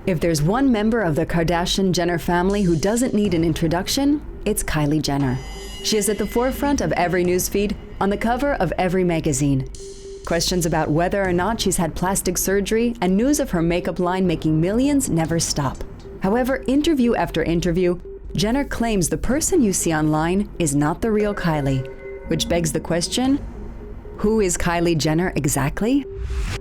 If there's one member of the Kardashian-Jenner family who doesn't need an introduction, it's Kylie Jenner. She is at the forefront of every newsfeed, on the cover of every magazine. Questions about whether or not she's had plastic surgery and news of her makeup line making millions never stop. However, interview after interview, Jenner claims the person you see online is not the real Kylie, which begs the question, who is Kylie Jenner exactly?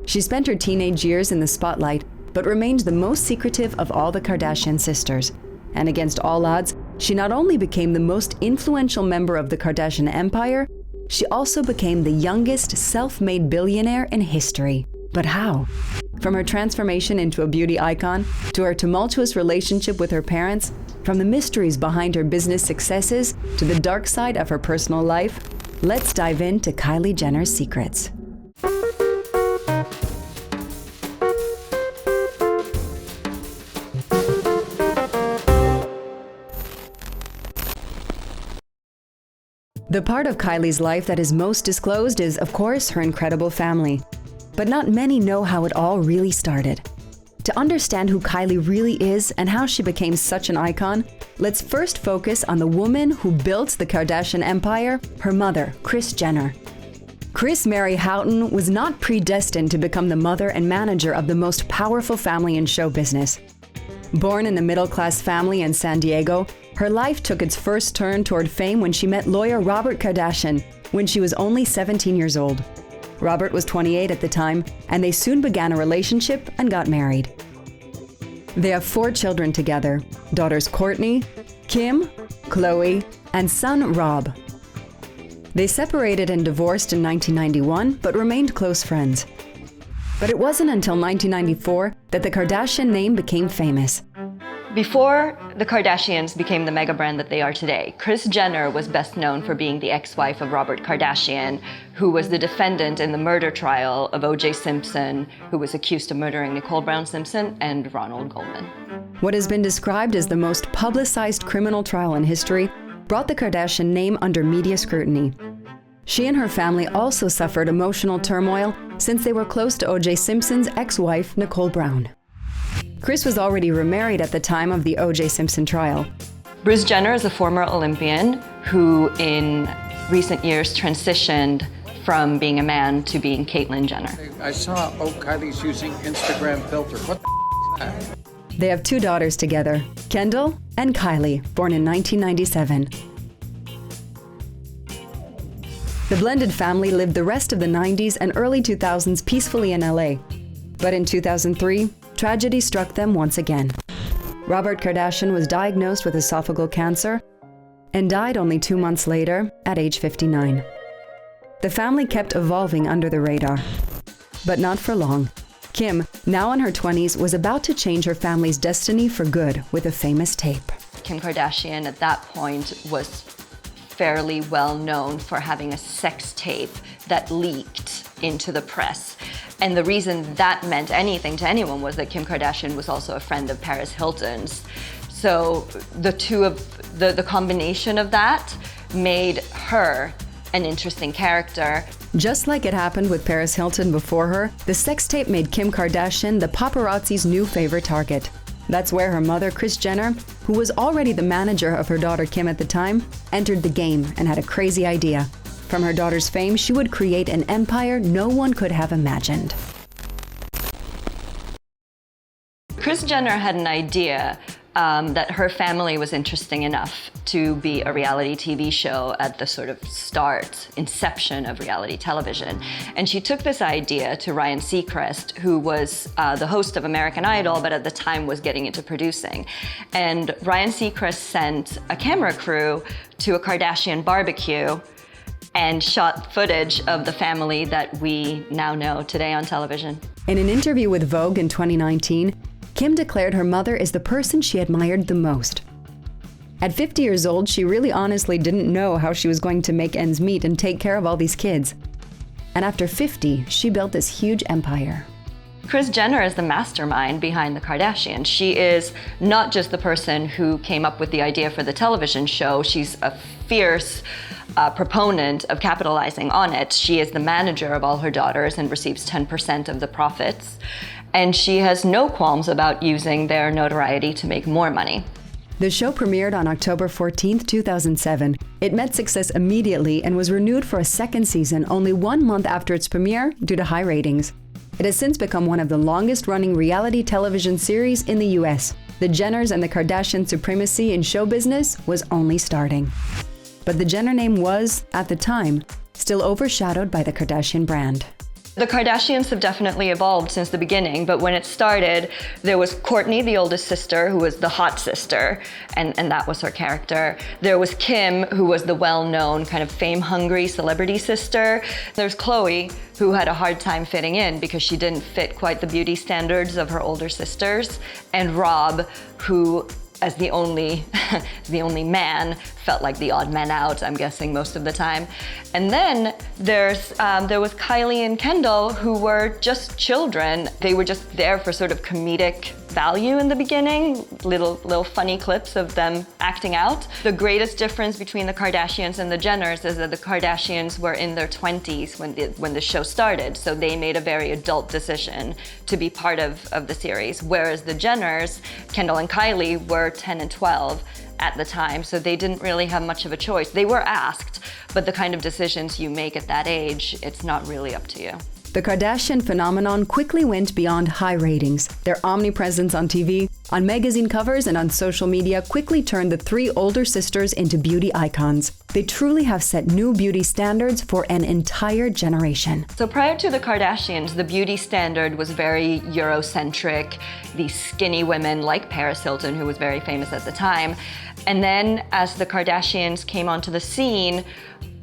She spent her teenage years in the spotlight, but remained the most secretive of all the Kardashian sisters. And against all odds, she not only became the most influential member of the Kardashian empire, she also became the youngest self-made billionaire in history. But how? From her transformation into a beauty icon, to her tumultuous relationship with her parents, from the mysteries behind her business successes, to the dark side of her personal life, let's dive into Kylie Jenner's secrets. The part of Kylie's life that is most disclosed is, of course, her incredible family. But not many know how it all really started. To understand who Kylie really is and how she became such an icon, let's first focus on the woman who built the Kardashian empire, her mother, Kris Jenner. Kris Mary Houghton was not predestined to become the mother and manager of the most powerful family in show business. Born in a middle-class family in San Diego, her life took its first turn toward fame when she met lawyer Robert Kardashian when she was only 17 years old. Robert was 28 at the time, and they soon began a relationship and got married. They have 4 children together, daughters Kourtney, Kim, Khloe, and son Rob. They separated and divorced in 1991, but remained close friends. But it wasn't until 1994 that the Kardashian name became famous. Before the Kardashians became the mega brand that they are today, Kris Jenner was best known for being the ex-wife of Robert Kardashian, who was the defendant in the murder trial of O.J. Simpson, who was accused of murdering Nicole Brown Simpson and Ronald Goldman. What has been described as the most publicized criminal trial in history brought the Kardashian name under media scrutiny. She and her family also suffered emotional turmoil since they were close to O.J. Simpson's ex-wife, Nicole Brown. Kris was already remarried at the time of the O.J. Simpson trial. Bruce Jenner is a former Olympian who in recent years transitioned from being a man to being Caitlyn Jenner. I saw, Kylie's using Instagram filter. What the is that? They have 2 daughters together, Kendall and Kylie, born in 1997. The blended family lived the rest of the 90s and early 2000s peacefully in LA. But in 2003, tragedy struck them once again. Robert Kardashian was diagnosed with esophageal cancer and died only 2 months later at age 59. The family kept evolving under the radar, but not for long. Kim, now in her 20s, was about to change her family's destiny for good with a famous tape. Kim Kardashian at that point was fairly well known for having a sex tape that leaked into the press. And the reason that meant anything to anyone was that Kim Kardashian was also a friend of Paris Hilton's. So the combination of that made her an interesting character. Just like it happened with Paris Hilton before her, the sex tape made Kim Kardashian the paparazzi's new favorite target. That's where her mother, Kris Jenner, who was already the manager of her daughter Kim at the time, entered the game and had a crazy idea. From her daughter's fame, she would create an empire no one could have imagined. Kris Jenner had an idea that her family was interesting enough to be a reality TV show at the sort of inception of reality television. And she took this idea to Ryan Seacrest, who was the host of American Idol, but at the time was getting into producing. And Ryan Seacrest sent a camera crew to a Kardashian barbecue and shot footage of the family that we now know today on television. In an interview with Vogue in 2019, Kim declared her mother is the person she admired the most. At 50 years old, she really honestly didn't know how she was going to make ends meet and take care of all these kids. And after 50, she built this huge empire. Kris Jenner is the mastermind behind the Kardashians. She is not just the person who came up with the idea for the television show. She's a fierce proponent of capitalizing on it. She is the manager of all her daughters and receives 10% of the profits. and she has no qualms about using their notoriety to make more money. The show premiered on October 14, 2007. It met success immediately and was renewed for a second season only 1 month after its premiere due to high ratings. It has since become one of the longest-running reality television series in the US. The Jenners and the Kardashian supremacy in show business was only starting. But the Jenner name was, at the time, still overshadowed by the Kardashian brand. The Kardashians have definitely evolved since the beginning, but when it started, there was Kourtney, the oldest sister, who was the hot sister, and that was her character. There was Kim, who was the well-known kind of fame-hungry celebrity sister. There's Khloe, who had a hard time fitting in because she didn't fit quite the beauty standards of her older sisters. And Rob, who, as the only man, felt like the odd man out, I'm guessing, most of the time. And then there was Kylie and Kendall, who were just children. They were just there for sort of comedic value in the beginning, little funny clips of them acting out. The greatest difference between the Kardashians and the Jenners is that the Kardashians were in their 20s when the show started, so they made a very adult decision to be part of the series, whereas the Jenners, Kendall and Kylie, were 10 and 12 at the time, so they didn't really have much of a choice. They were asked, but the kind of decisions you make at that age, it's not really up to you. The Kardashian phenomenon quickly went beyond high ratings. Their omnipresence on TV, on magazine covers, and on social media quickly turned the three older sisters into beauty icons. They truly have set new beauty standards for an entire generation. So prior to the Kardashians, the beauty standard was very Eurocentric, these skinny women like Paris Hilton, who was very famous at the time. And then as the Kardashians came onto the scene,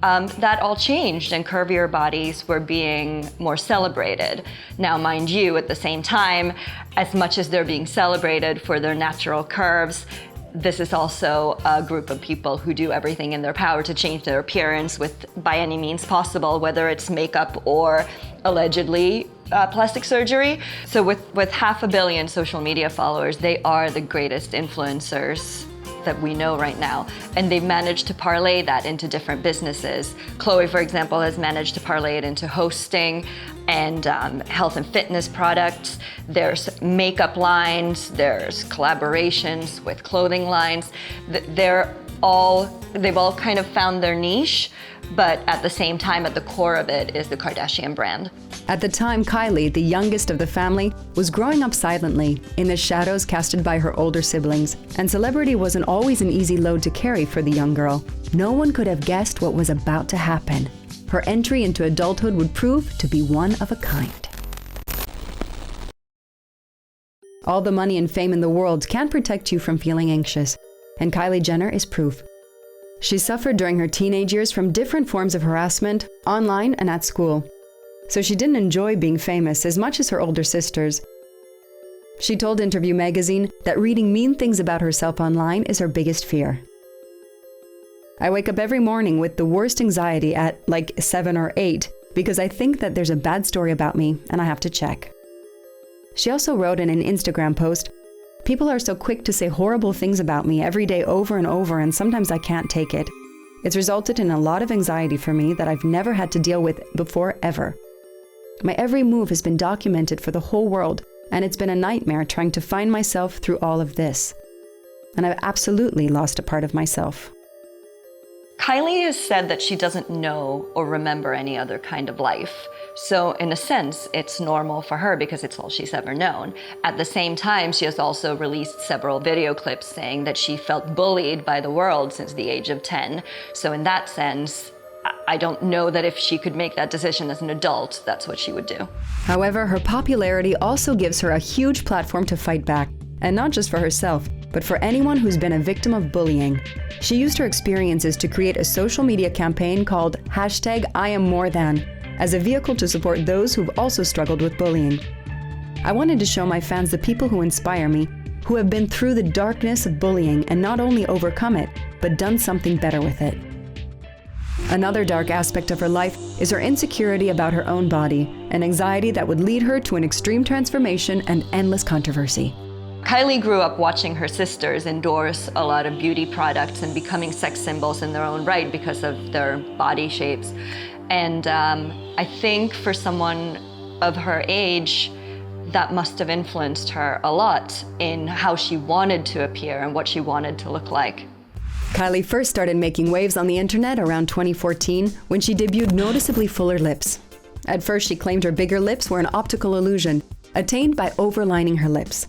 that all changed and curvier bodies were being more celebrated. Now, mind you, at the same time, as much as they're being celebrated for their natural curves, this is also a group of people who do everything in their power to change their appearance by any means possible, whether it's makeup or allegedly plastic surgery. So with 500 million social media followers, they are the greatest influencers that we know right now. And they've managed to parlay that into different businesses. Khloe, for example, has managed to parlay it into hosting and health and fitness products. There's makeup lines, there's collaborations with clothing lines. They've all kind of found their niche, but at the same time, at the core of it is the Kardashian brand. At the time, Kylie, the youngest of the family, was growing up silently, in the shadows casted by her older siblings, and celebrity wasn't always an easy load to carry for the young girl. No one could have guessed what was about to happen. Her entry into adulthood would prove to be one of a kind. All the money and fame in the world can't protect you from feeling anxious, and Kylie Jenner is proof. She suffered during her teenage years from different forms of harassment, online and at school. So she didn't enjoy being famous as much as her older sisters. She told Interview magazine that reading mean things about herself online is her biggest fear. I wake up every morning with the worst anxiety at like 7 or 8 because I think that there's a bad story about me and I have to check. She also wrote in an Instagram post, "People are so quick to say horrible things about me every day over and over, and sometimes I can't take it. It's resulted in a lot of anxiety for me that I've never had to deal with before ever. My every move has been documented for the whole world, and it's been a nightmare trying to find myself through all of this. And I've absolutely lost a part of myself." Kylie has said that she doesn't know or remember any other kind of life. So in a sense, it's normal for her because it's all she's ever known. At the same time, she has also released several video clips saying that she felt bullied by the world since the age of 10. So in that sense, I don't know that if she could make that decision as an adult, that's what she would do. However, her popularity also gives her a huge platform to fight back, and not just for herself, but for anyone who's been a victim of bullying. She used her experiences to create a social media campaign called #IamMoreThan as a vehicle to support those who've also struggled with bullying. "I wanted to show my fans the people who inspire me, who have been through the darkness of bullying and not only overcome it, but done something better with it." Another dark aspect of her life is her insecurity about her own body, an anxiety that would lead her to an extreme transformation and endless controversy. Kylie grew up watching her sisters endorse a lot of beauty products and becoming sex symbols in their own right because of their body shapes. And I think for someone of her age, that must have influenced her a lot in how she wanted to appear and what she wanted to look like. Kylie first started making waves on the internet around 2014 when she debuted noticeably fuller lips. At first, she claimed her bigger lips were an optical illusion, attained by overlining her lips.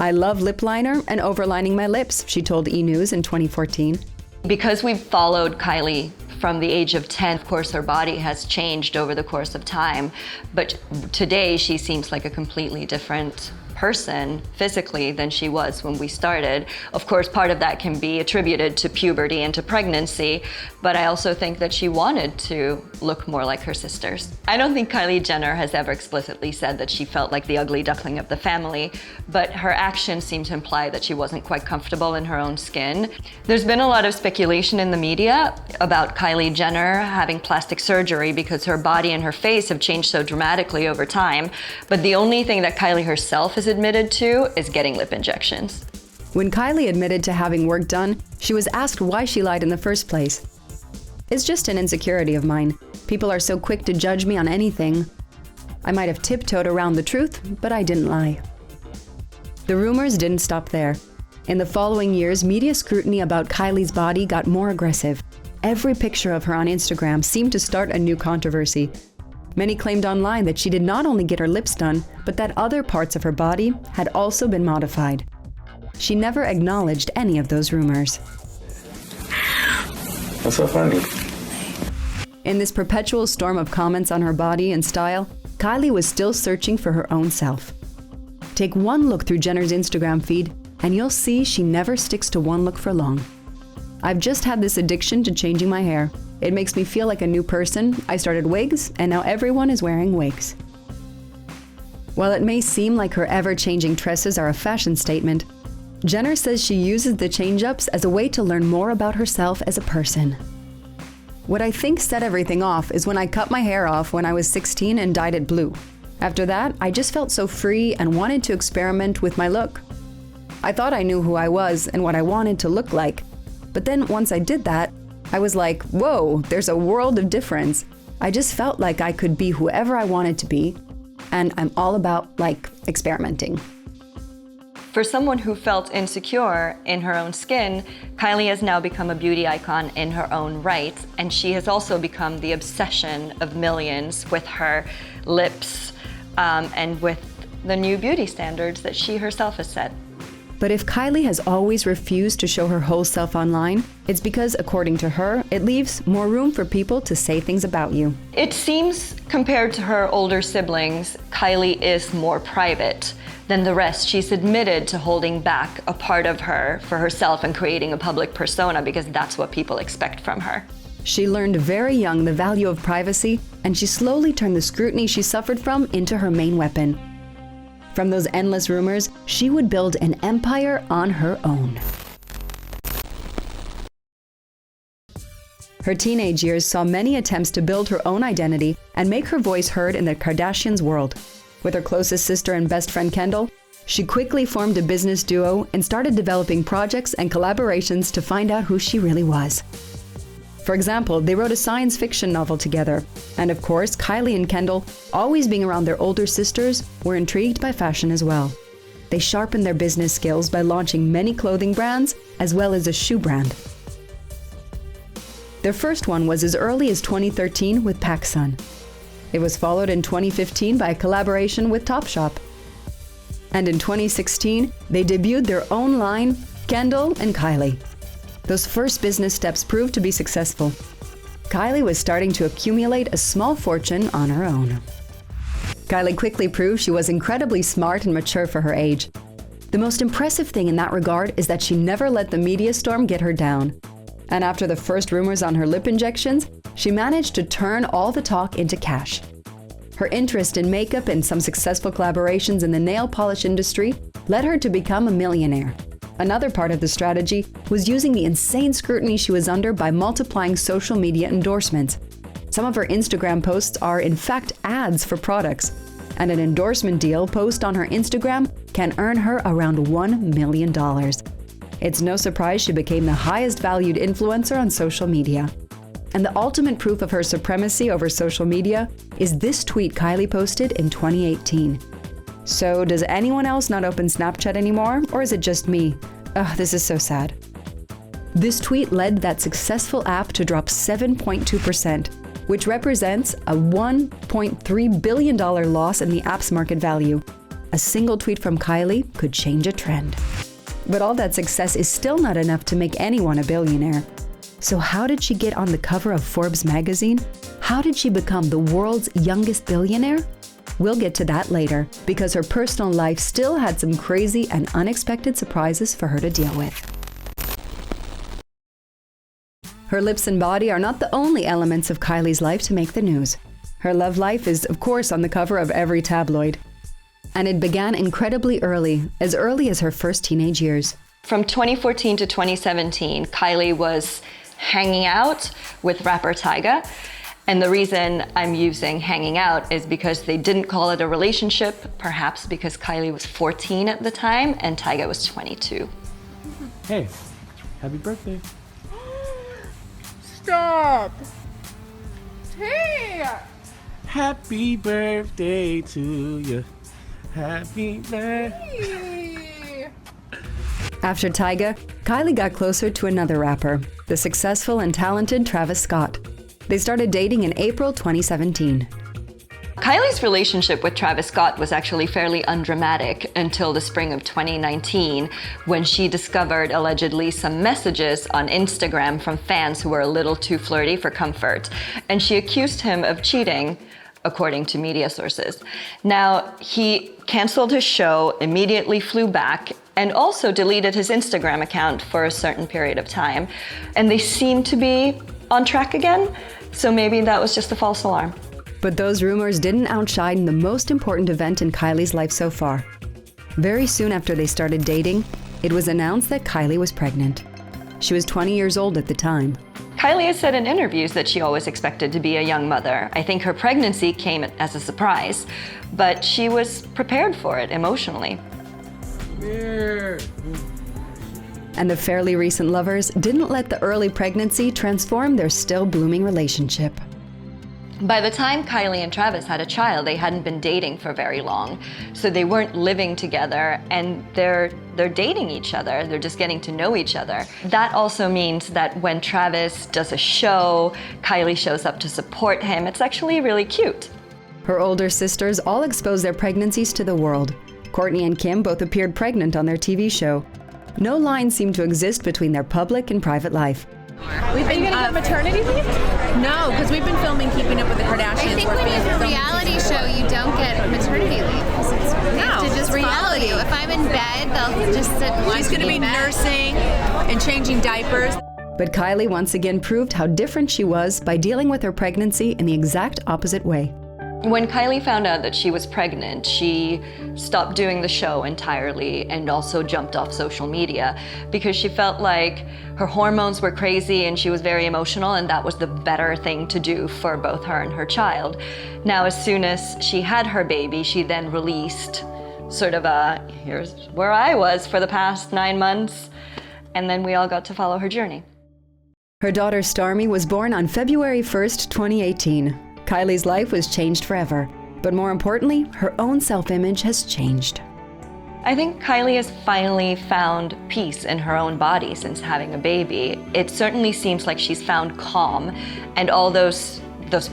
"I love lip liner and overlining my lips," she told E! News in 2014. Because we've followed Kylie from the age of 10, of course, her body has changed over the course of time, but today she seems like a completely different person physically than she was when we started. Of course, part of that can be attributed to puberty and to pregnancy, but I also think that she wanted to look more like her sisters. I don't think Kylie Jenner has ever explicitly said that she felt like the ugly duckling of the family, but her actions seem to imply that she wasn't quite comfortable in her own skin. There's been a lot of speculation in the media about Kylie Jenner having plastic surgery because her body and her face have changed so dramatically over time, but the only thing that Kylie herself has admitted to is getting lip injections. When Kylie admitted to having work done, she was asked why she lied in the first place. "It's just an insecurity of mine. People are so quick to judge me on anything. I might have tiptoed around the truth, but I didn't lie." The rumors didn't stop there. In the following years, media scrutiny about Kylie's body got more aggressive. Every picture of her on Instagram seemed to start a new controversy. Many claimed online that she did not only get her lips done, but that other parts of her body had also been modified. She never acknowledged any of those rumors. What's so funny? In this perpetual storm of comments on her body and style, Kylie was still searching for her own self. Take one look through Jenner's Instagram feed, and you'll see she never sticks to one look for long. "I've just had this addiction to changing my hair. It makes me feel like a new person. I started wigs, and now everyone is wearing wigs." While it may seem like her ever-changing tresses are a fashion statement, Jenner says she uses the change-ups as a way to learn more about herself as a person. "What I think set everything off is when I cut my hair off when I was 16 and dyed it blue. After that, I just felt so free and wanted to experiment with my look. I thought I knew who I was and what I wanted to look like. But then once I did that, I was like, whoa, there's a world of difference. I just felt like I could be whoever I wanted to be, and I'm all about, experimenting." For someone who felt insecure in her own skin, Kylie has now become a beauty icon in her own right, and she has also become the obsession of millions with her lips and with the new beauty standards that she herself has set. But if Kylie has always refused to show her whole self online, it's because, according to her, it leaves more room for people to say things about you. It seems, compared to her older siblings, Kylie is more private than the rest. She's admitted to holding back a part of her for herself and creating a public persona because that's what people expect from her. She learned very young the value of privacy, and she slowly turned the scrutiny she suffered from into her main weapon. From those endless rumors, she would build an empire on her own. Her teenage years saw many attempts to build her own identity and make her voice heard in the Kardashians' world. With her closest sister and best friend Kendall, she quickly formed a business duo and started developing projects and collaborations to find out who she really was. For example, they wrote a science fiction novel together. And of course, Kylie and Kendall, always being around their older sisters, were intrigued by fashion as well. They sharpened their business skills by launching many clothing brands, as well as a shoe brand. Their first one was as early as 2013 with PacSun. It was followed in 2015 by a collaboration with Topshop. And in 2016, they debuted their own line, Kendall and Kylie. Those first business steps proved to be successful. Kylie was starting to accumulate a small fortune on her own. Kylie quickly proved she was incredibly smart and mature for her age. The most impressive thing in that regard is that she never let the media storm get her down. And after the first rumors on her lip injections, she managed to turn all the talk into cash. Her interest in makeup and some successful collaborations in the nail polish industry led her to become a millionaire. Another part of the strategy was using the insane scrutiny she was under by multiplying social media endorsements. Some of her Instagram posts are, in fact, ads for products, and an endorsement deal post on her Instagram can earn her around $1 million. It's no surprise she became the highest valued influencer on social media. And the ultimate proof of her supremacy over social media is this tweet Kylie posted in 2018. So does anyone else not open Snapchat anymore, or is it just me? Ugh, this is so sad. This tweet led that successful app to drop 7.2%, which represents a $1.3 billion loss in the app's market value. A single tweet from Kylie could change a trend. But all that success is still not enough to make anyone a billionaire. So how did she get on the cover of Forbes magazine? How did she become the world's youngest billionaire? We'll get to that later, because her personal life still had some crazy and unexpected surprises for her to deal with. Her lips and body are not the only elements of Kylie's life to make the news. Her love life is, of course, on the cover of every tabloid. And it began incredibly early, as early as her first teenage years. From 2014 to 2017, Kylie was hanging out with rapper Tyga. And the reason I'm using hanging out is because they didn't call it a relationship, perhaps because Kylie was 14 at the time and Tyga was 22. Hey, happy birthday. Stop! Hey! Happy birthday to you. Happy birthday. After Tyga, Kylie got closer to another rapper, the successful and talented Travis Scott. They started dating in April 2017. Kylie's relationship with Travis Scott was actually fairly undramatic until the spring of 2019, when she discovered allegedly some messages on Instagram from fans who were a little too flirty for comfort, and she accused him of cheating, according to media sources. Now, he canceled his show, immediately flew back, and also deleted his Instagram account for a certain period of time. And they seem to be on track again, so maybe that was just a false alarm. But those rumors didn't outshine the most important event in Kylie's life so far. Very soon after they started dating, it was announced that Kylie was pregnant. She was 20 years old at the time. Kylie has said in interviews that she always expected to be a young mother. I think her pregnancy came as a surprise, but she was prepared for it emotionally. And the fairly recent lovers didn't let the early pregnancy transform their still blooming relationship. By the time Kylie and Travis had a child, they hadn't been dating for very long. So they weren't living together, and they're dating each other. They're just getting to know each other. That also means that when Travis does a show, Kylie shows up to support him. It's actually really cute. Her older sisters all exposed their pregnancies to the world. Kourtney and Kim both appeared pregnant on their TV show. No line seemed to exist between their public and private life. Are you going to get maternity leave? No, because we've been filming Keeping Up with the Kardashians. I think when you have a reality show, you don't get maternity leave. They have to just follow you. If I'm in bed, they'll just sit and watch me. She's going to be nursing and changing diapers. But Kylie once again proved how different she was by dealing with her pregnancy in the exact opposite way. When Kylie found out that she was pregnant, she stopped doing the show entirely and also jumped off social media because she felt like her hormones were crazy and she was very emotional, and that was the better thing to do for both her and her child. Now, as soon as she had her baby, she then released sort of a, here's where I was for the past 9 months, and then we all got to follow her journey. Her daughter Stormi was born on February 1st, 2018. Kylie's life was changed forever, but more importantly, her own self-image has changed. I think Kylie has finally found peace in her own body since having a baby. It certainly seems like she's found calm, and all those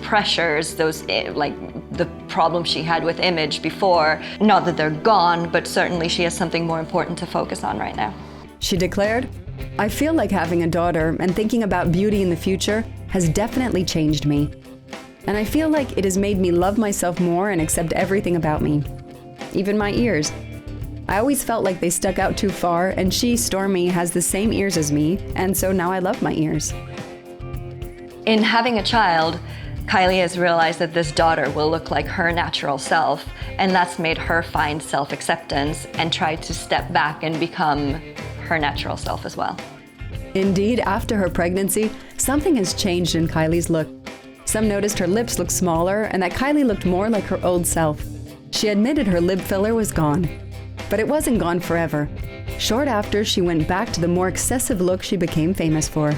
pressures, the problems she had with image before, not that they're gone, but certainly she has something more important to focus on right now. She declared, "I feel like having a daughter and thinking about beauty in the future has definitely changed me. And I feel like it has made me love myself more and accept everything about me. Even my ears. I always felt like they stuck out too far, and she, Stormi, has the same ears as me, and so now I love my ears." In having a child, Kylie has realized that this daughter will look like her natural self, and that's made her find self-acceptance and try to step back and become her natural self as well. Indeed, after her pregnancy, something has changed in Kylie's look. Some noticed her lips looked smaller and that Kylie looked more like her old self. She admitted her lip filler was gone. But it wasn't gone forever. Short after, she went back to the more excessive look she became famous for.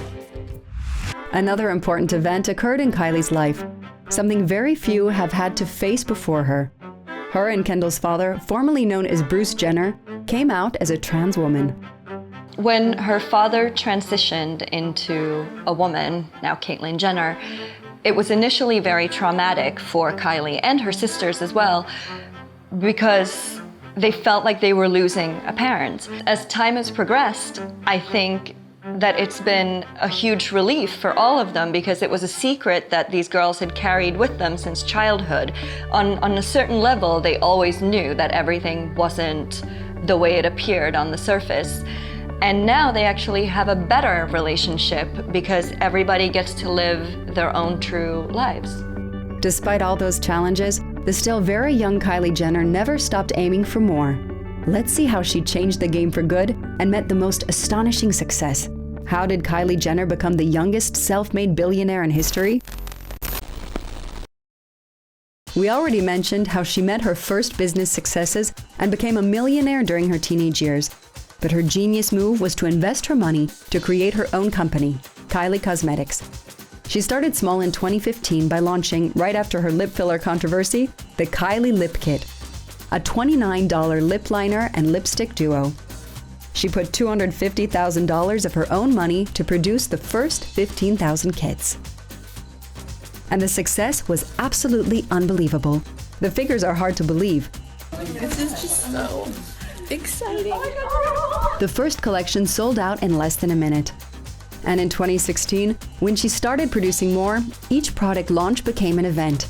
Another important event occurred in Kylie's life, something very few have had to face before her. Her and Kendall's father, formerly known as Bruce Jenner, came out as a trans woman. When her father transitioned into a woman, now Caitlyn Jenner, it was initially very traumatic for Kylie and her sisters as well, because they felt like they were losing a parent. As time has progressed, I think that it's been a huge relief for all of them, because it was a secret that these girls had carried with them since childhood. On a certain level, they always knew that everything wasn't the way it appeared on the surface. And now they actually have a better relationship because everybody gets to live their own true lives. Despite all those challenges, the still very young Kylie Jenner never stopped aiming for more. Let's see how she changed the game for good and met the most astonishing success. How did Kylie Jenner become the youngest self-made billionaire in history? We already mentioned how she met her first business successes and became a millionaire during her teenage years. But her genius move was to invest her money to create her own company, Kylie Cosmetics. She started small in 2015 by launching, right after her lip filler controversy, the Kylie Lip Kit, a $29 lip liner and lipstick duo. She put $250,000 of her own money to produce the first 15,000 kits. And the success was absolutely unbelievable. The figures are hard to believe. This is just so exciting. The first collection sold out in less than a minute. And in 2016, when she started producing more, each product launch became an event.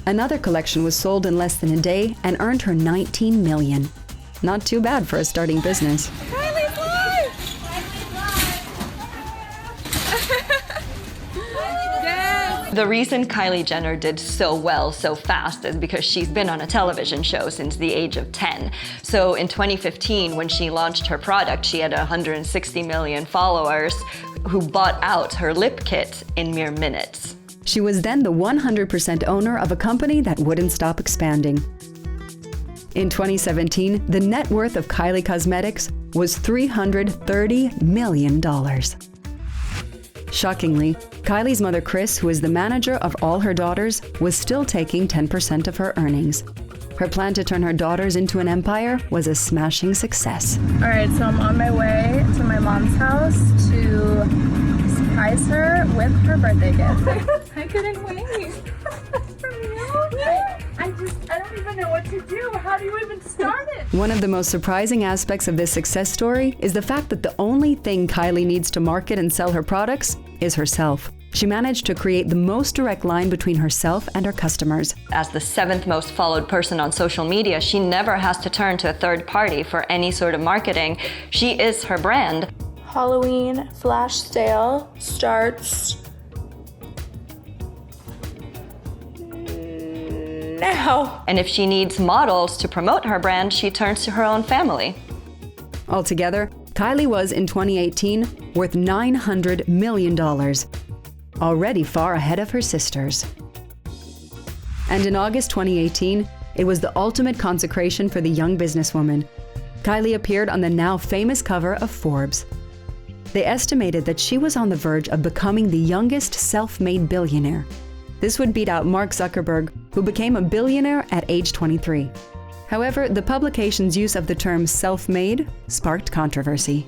Another collection was sold in less than a day and earned her $19 million. Not too bad for a starting business. The reason Kylie Jenner did so well so fast is because she's been on a television show since the age of 10. So in 2015, when she launched her product, she had 160 million followers who bought out her lip kit in mere minutes. She was then the 100% owner of a company that wouldn't stop expanding. In 2017, the net worth of Kylie Cosmetics was $330 million. Shockingly, Kylie's mother Kris, who is the manager of all her daughters, was still taking 10% of her earnings. Her plan to turn her daughters into an empire was a smashing success. All right, so I'm on my way to my mom's house to surprise her with her birthday gift. I couldn't wait. From you? I don't even know what to do. How do you even start it? One of the most surprising aspects of this success story is the fact that the only thing Kylie needs to market and sell her products is herself. She managed to create the most direct line between herself and her customers. As the 7th most followed person on social media, she never has to turn to a third party for any sort of marketing. She is her brand. Halloween flash sale starts now. And if she needs models to promote her brand, she turns to her own family. Altogether, Kylie was, in 2018, worth $900 million, already far ahead of her sisters. And in August 2018, it was the ultimate consecration for the young businesswoman. Kylie appeared on the now famous cover of Forbes. They estimated that she was on the verge of becoming the youngest self-made billionaire. This would beat out Mark Zuckerberg, who became a billionaire at age 23. However, the publication's use of the term self-made sparked controversy.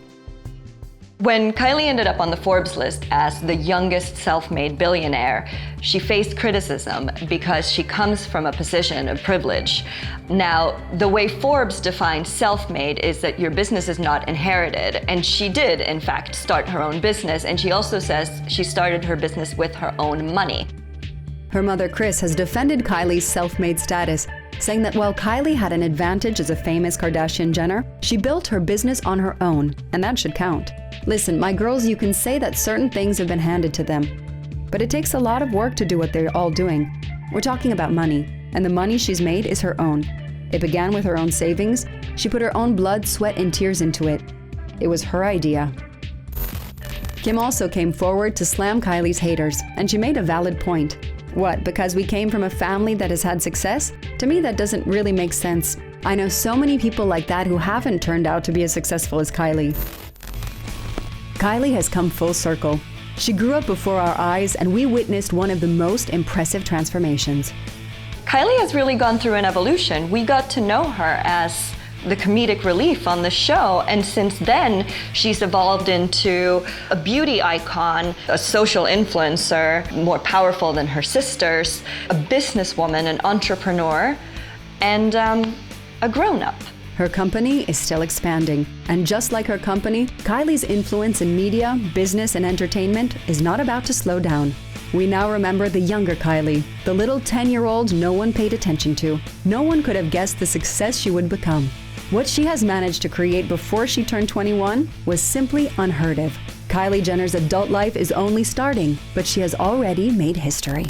When Kylie ended up on the Forbes list as the youngest self-made billionaire, she faced criticism because she comes from a position of privilege. Now, the way Forbes defines self-made is that your business is not inherited, and she did, in fact, start her own business, and she also says she started her business with her own money. Her mother Kris has defended Kylie's self-made status, saying that while Kylie had an advantage as a famous Kardashian-Jenner, she built her business on her own, and that should count. Listen, my girls, you can say that certain things have been handed to them, but it takes a lot of work to do what they're all doing. We're talking about money, and the money she's made is her own. It began with her own savings. She put her own blood, sweat, and tears into it. It was her idea. Kim also came forward to slam Kylie's haters, and she made a valid point. What, because we came from a family that has had success? To me, that doesn't really make sense. I know so many people like that who haven't turned out to be as successful as Kylie. Kylie has come full circle. She grew up before our eyes, and we witnessed one of the most impressive transformations. Kylie has really gone through an evolution. We got to know her as the comedic relief on the show, and since then she's evolved into a beauty icon, a social influencer, more powerful than her sisters, a businesswoman, an entrepreneur, and a grown-up. Her company is still expanding, and just like her company, Kylie's influence in media, business, and entertainment is not about to slow down. We now remember the younger Kylie, the little 10-year-old no one paid attention to. No one could have guessed the success she would become. What she has managed to create before she turned 21 was simply unheard of. Kylie Jenner's adult life is only starting, but she has already made history.